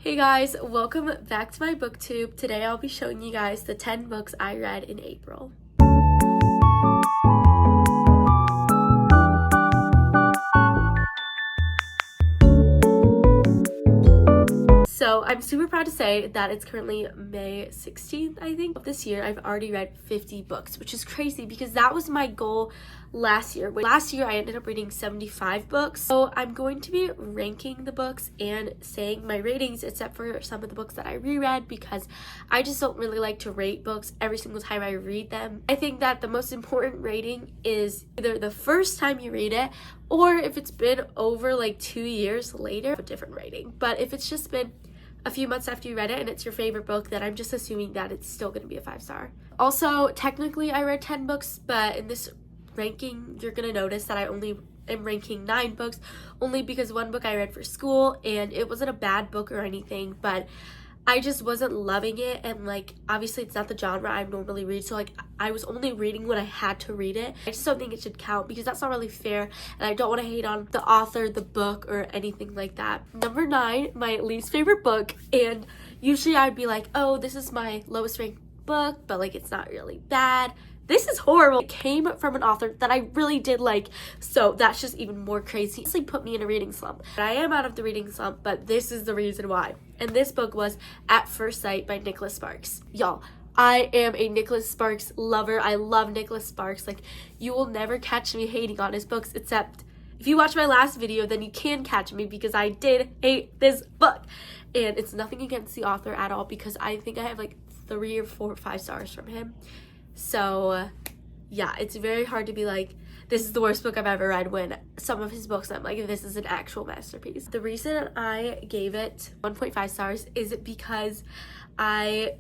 Hey guys, welcome back to my booktube. Today I'll be showing you guys the 10 books I read in April. So I'm super proud to say that it's currently May 16th, I think. This year I've already read 50 books, which is crazy because that was my goal last year. Last year I ended up reading 75 books. So I'm going to be ranking the books and saying my ratings except for some of the books that I reread because I just don't really like to rate books every single time I read them. I think that the most important rating is either the first time you read it or if it's been over like 2 years later, a different rating. But if it's just been a few months after you read it and it's your favorite book, then I'm just assuming that it's still going to be a 5-star. Also, technically I read 10 books, but in this ranking, you're going to notice that I only am ranking 9 books, only because one book I read for school and it wasn't a bad book or anything, but I just wasn't loving it, and like obviously it's not the genre I normally read, so like I was only reading when I had to read it. I just don't think it should count because that's not really fair, and I don't want to hate on the author, the book, or anything like that. Number 9, my least favorite book, and usually I'd be like, oh, this is my lowest ranked book, but like it's not really bad. This is horrible. It came from an author that I really did like, so that's just even more crazy. It put me in a reading slump. I am out of the reading slump, but this is the reason why. And this book was At First Sight by Nicholas Sparks. Y'all, I am a Nicholas Sparks lover. I love Nicholas Sparks. Like, you will never catch me hating on his books, except if you watch my last video, then you can catch me because I did hate this book. And it's nothing against the author at all because I think I have like 3 or 4 or 5 stars from him. So yeah, it's very hard to be like, this is the worst book I've ever read, when some of his books I'm like, this is an actual masterpiece. The reason I gave it 1.5 stars is because I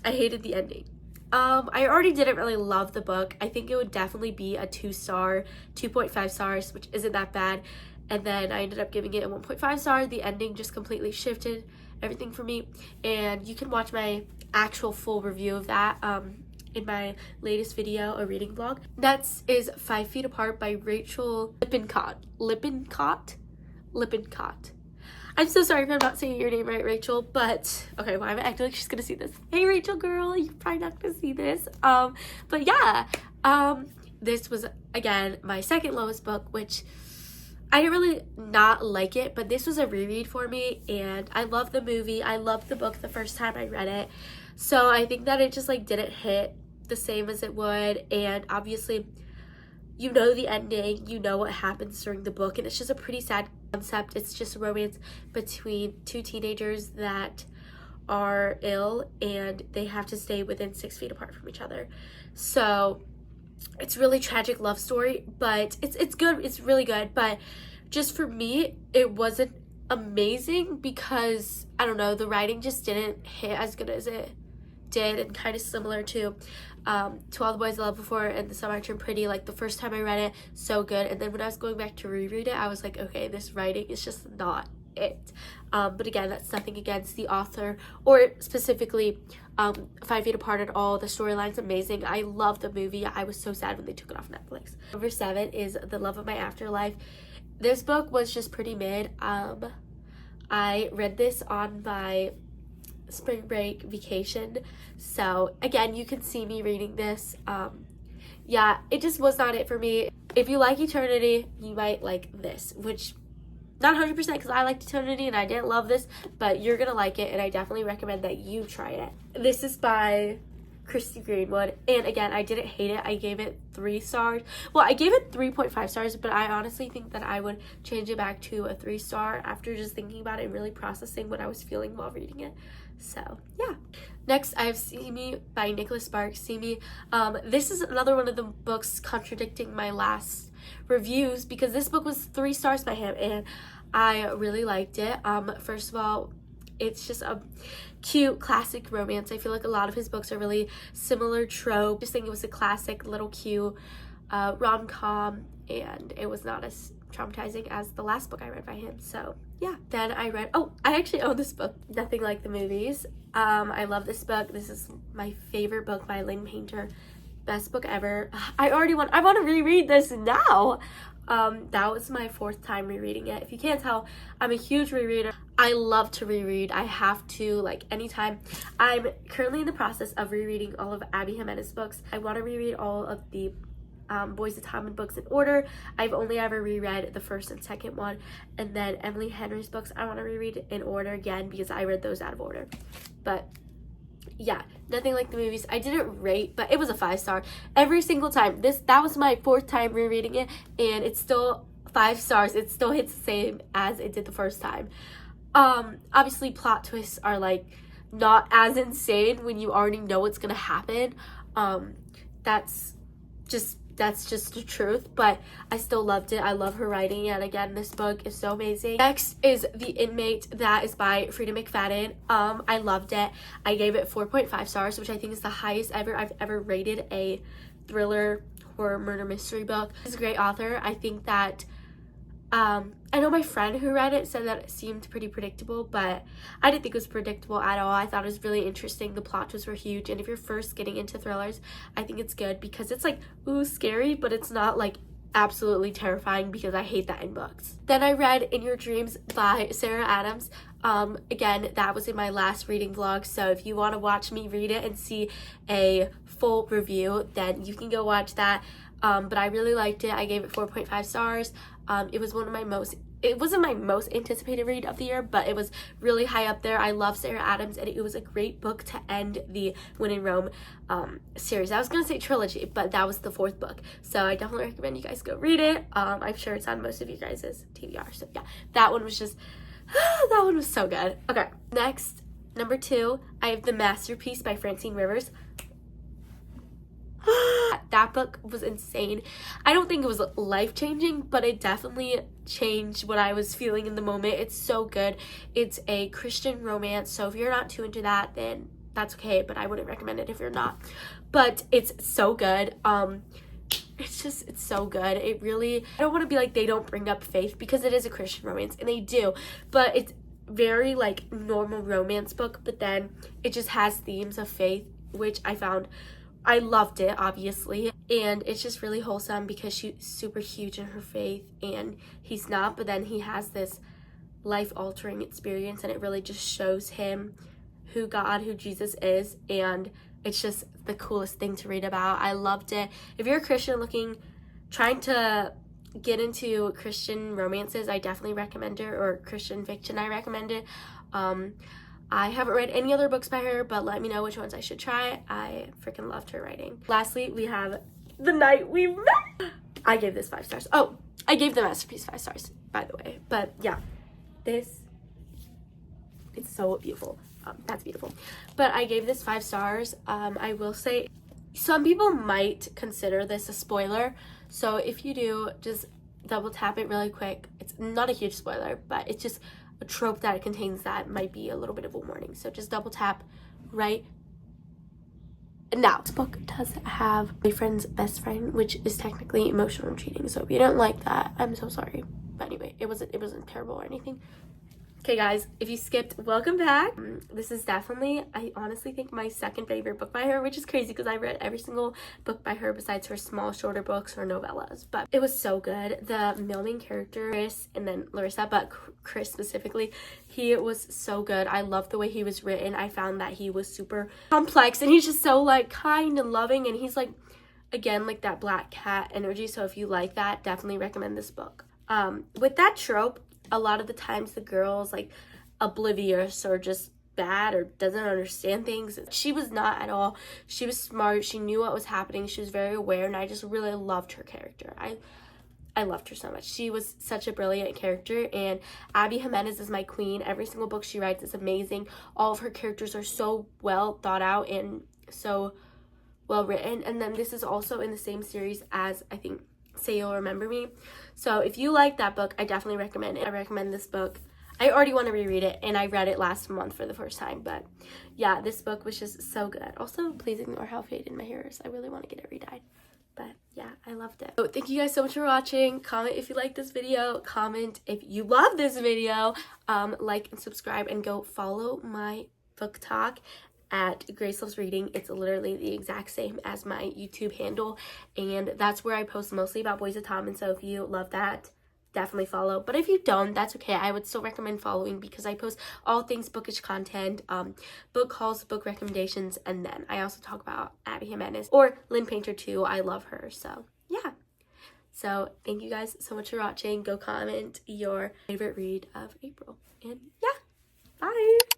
hated the ending. I already didn't really love the book. I think it would definitely be a 2-star, 2.5 stars, which isn't that bad. And then I ended up giving it a 1.5 star. The ending just completely shifted everything for me. And you can watch my actual full review of that in my latest video, a reading vlog. Next is 5 Feet Apart by Rachel Lippincott. Lippincott. I'm so sorry if I'm not saying your name right, Rachel, but okay, well, I'm acting like she's gonna see this. Hey, Rachel girl, you're probably not gonna see this. But yeah, this was, again, my second lowest book, which I didn't really not like it, but this was a reread for me, and I loved the movie. I loved the book the first time I read it. So I think that it just like didn't hit the same as it would, and obviously you know the ending, you know what happens during the book, and it's just a pretty sad concept. It's just a romance between 2 teenagers that are ill and they have to stay within 6 feet apart from each other. So it's really tragic love story, but it's good, it's really good, but just for me it wasn't amazing because I don't know, the writing just didn't hit as good as it did, and kind of similar to All the Boys I Loved Before and The Summer I Turned Pretty. Like, the first time I read it, so good, and then when I was going back to reread it, I was like, okay, this writing is just not it. But again, that's nothing against the author or specifically 5 Feet Apart at all. The storyline's amazing. I love the movie. I was so sad when they took it off Netflix. Number 7 is The Love of My Afterlife. This book was just pretty mid. I read this on my spring break vacation, so again, you can see me reading this. Yeah, it just was not it for me. If you like Eternity, you might like this, which not 100% because I liked Eternity and I didn't love this, but you're gonna like it, and I definitely recommend that you try it. This is by Christy Greenwood, and again, I didn't hate it. I gave it 3 stars. Well, I gave it 3.5 stars, but I honestly think that I would change it back to a 3-star after just thinking about it and really processing what I was feeling while reading it. So yeah. Next, I have See Me by Nicholas Sparks. See Me. This is another one of the books contradicting my last reviews because this book was 3 stars by him, and I really liked it. First of all, it's just a cute classic romance. I feel like a lot of his books are really similar trope. Just think it was a classic little cute rom-com, and it was not as traumatizing as the last book I read by him. So yeah, then I read, I actually own this book, Nothing Like the Movies. I love this book. This is my favorite book by Lynn Painter. Best book ever. I want to reread this now. That was my 4th time rereading it. If you can't tell, I'm a huge rereader. I love to reread. I have to, like, anytime. I'm currently in the process of rereading all of Abby Jimenez's books. I want to reread all of the Boys Atonement books in order. I've only ever reread the 1st and 2nd one, and then Emily Henry's books I want to reread in order again because I read those out of order. But yeah, nothing like the movies. I didn't rate, but it was a 5-star every single time. That was my 4th time rereading it, and it's still 5 stars. It still hits the same as it did the first time. Obviously plot twists are like not as insane when you already know what's gonna happen. That's just the truth, but I still loved it. I love her writing, and again, this book is so amazing. Next is The Inmate. That is by Frida McFadden. I loved it. I gave it 4.5 stars, which I think is the highest I've ever rated a thriller, horror, murder, mystery book. She's a great author. I think that I know my friend who read it said that it seemed pretty predictable, but I didn't think it was predictable at all. I thought it was really interesting. The plot twists were huge, and if you're first getting into thrillers, I think it's good because it's like, ooh, scary, but it's not like absolutely terrifying because I hate that in books. Then I read In Your Dreams by Sarah Adams. Again, that was in my last reading vlog, so if you want to watch me read it and see a full review, then you can go watch that. But I really liked it. I gave it 4.5 stars. It wasn't my most anticipated read of the year, but it was really high up there. I love Sarah Adams, and it was a great book to end the When in Rome series. I was gonna say trilogy, but that was the 4th book, so I definitely recommend you guys go read it. I'm sure it's on most of you guys' TBR, so yeah, that one was just that one was so good. Okay, next, number 2, I have The Masterpiece by Francine Rivers. That book was insane. I don't think it was life-changing, but it definitely changed what I was feeling in the moment. It's so good. It's a Christian romance, so if you're not too into that, then that's okay, but I wouldn't recommend it if you're not. But it's so good. It's so good. It really, I don't want to be like they don't bring up faith, because it is a Christian romance, and they do, but it's very like normal romance book, but then it just has themes of faith, which I loved it, obviously, and it's just really wholesome because she's super huge in her faith and he's not, but then he has this life-altering experience, and it really just shows him who Jesus is, and it's just the coolest thing to read about. I loved it. If you're a Christian trying to get into Christian romances, I definitely recommend it, or Christian fiction, I recommend it. I haven't read any other books by her, but let me know which ones I should try. I freaking loved her writing. Lastly, we have The Night We Met. I gave this 5 stars. Oh, I gave The Masterpiece 5 stars, by the way. But yeah, it's so beautiful. That's beautiful. But I gave this 5 stars. I will say, some people might consider this a spoiler. So if you do, just double tap it really quick. It's not a huge spoiler, but it's just a trope that it contains that might be a little bit of a warning. So just double tap right now. This book does have boyfriend's best friend, which is technically emotional cheating. So if you don't like that, I'm so sorry. But anyway, it wasn't terrible or anything. Okay guys, if you skipped, welcome back. This is definitely, I honestly think, my 2nd favorite book by her, which is crazy because I read every single book by her besides her small, shorter books or novellas. But it was so good. The male main character, Chris, and then Larissa, but Chris specifically, he was so good. I loved the way he was written. I found that he was super complex, and he's just so like kind and loving, and he's like, again, like that black cat energy. So if you like that, definitely recommend this book. With that trope, a lot of the times the girl's like oblivious or just bad or doesn't understand things. She was not at all. She was smart. She knew what was happening. She was very aware, and I just really loved her character. I loved her so much. She was such a brilliant character, and Abby Jimenez is my queen. Every single book she writes is amazing. All of her characters are so well thought out and so well written. And then this is also in the same series as, I think, Say You'll Remember Me. So if you like that book, I definitely recommend it. I recommend this book. I already want to reread it, and I read it last month for the first time, but yeah, this book was just so good. Also, please ignore how faded my hair is. I really want to get it redyed, but yeah, I loved it. So thank you guys so much for watching. Comment if you like this video. Comment if you love this video. Like and subscribe, and go follow my book talk at Grace Loves Reading. It's literally the exact same as my YouTube handle, and that's where I post mostly about Boys of Tom. And so if you love that, definitely follow. But if you don't, that's okay. I would still recommend following because I post all things bookish content, book hauls, book recommendations, and then I also talk about Abby Jimenez or Lynn Painter too. I love her. So yeah. So thank you guys so much for watching. Go comment your favorite read of April. And yeah, bye.